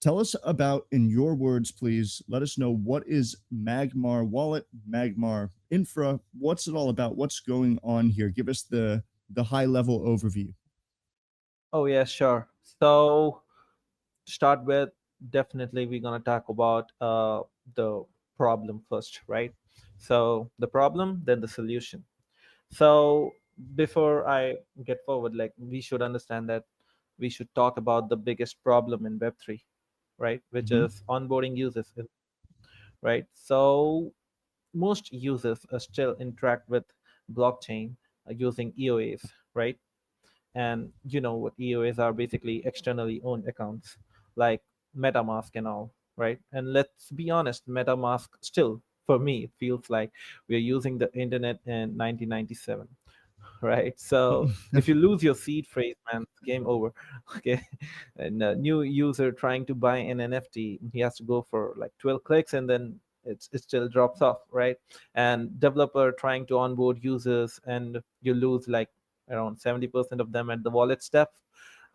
Tell us about, in your words, please, let us know, what is Magmar Wallet, Magmar Infra? What's it all about? What's going on here? Give us the high level overview. Oh yeah, sure. So to start with, definitely we're gonna talk about the problem first, right? So the problem, then the solution. So before I get forward, like we should understand that we should talk about the biggest problem in Web3, right? Which Mhm. is onboarding users, right? So most users still interact with blockchain using EOAs, right? And you know what EOAs are, basically externally owned accounts like MetaMask and all, right? And let's be honest, MetaMask still, for me, it feels like we're using the internet in 1997, right? So if you lose your seed phrase, man, it's game over. Okay, and a new user trying to buy an NFT, he has to go for like 12 clicks, and then it still drops off, right? And developer trying to onboard users, and you lose like around 70% of them at the wallet step,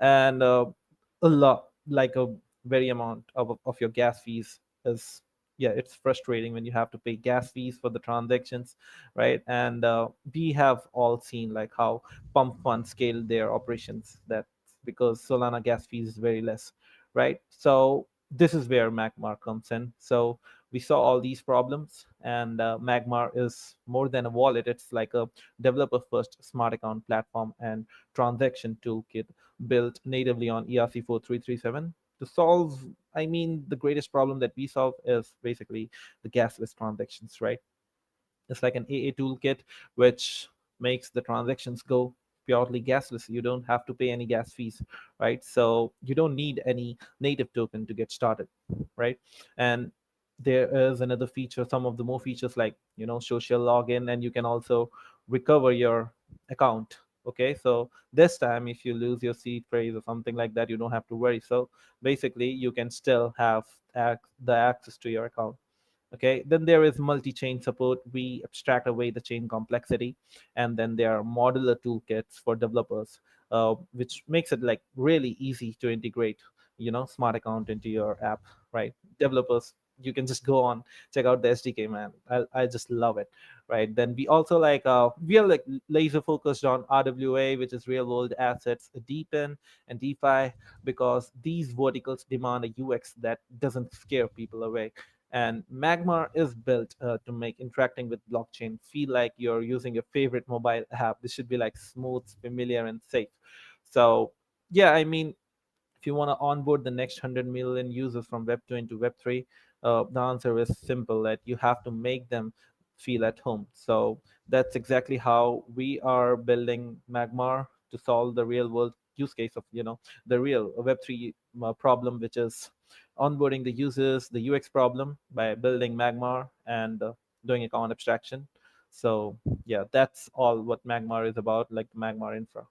and a lot, like a very amount of your gas fees is, yeah, it's frustrating when you have to pay gas fees for the transactions, right? And we have all seen like how pump funds scale their operations, that because Solana gas fees is very less, right? So this is where Magmar comes in. So we saw all these problems, and Magmar is more than a wallet. It's like a developer first smart account platform and transaction toolkit built natively on ERC-4337 to solve, I mean, the greatest problem that we solve is basically the gasless transactions, right? It's like an AA toolkit which makes the transactions go purely gasless. You don't have to pay any gas fees, right? So you don't need any native token to get started, right? And there is another feature, some of the more features like, you know, social login, and you can also recover your account. Okay, so this time if you lose your seed phrase or something like that, you don't have to worry. So basically you can still have the access to your account. Okay, then there is multi-chain support. We abstract away the chain complexity, and then there are modular toolkits for developers, which makes it like really easy to integrate, you know, smart account into your app, right? Developers, you can just go on, check out the SDK, man. I just love it, right? Then we also like we are like laser focused on RWA, which is real world assets, DePIN and DeFi, because these verticals demand a UX that doesn't scare people away. And Magmar is built to make interacting with blockchain feel like you're using your favorite mobile app. This should be like smooth, familiar, and safe. So, yeah, I mean, if you want to onboard the next 100 million users from Web 2 into Web 3, the answer is simple, that you have to make them feel at home. So that's exactly how we are building Magmar to solve the real world use case of, you know, the real Web 3 problem, which is onboarding the users, the UX problem by building Magmar and doing account abstraction. So yeah, that's all what Magmar is about, like Magmar Infra.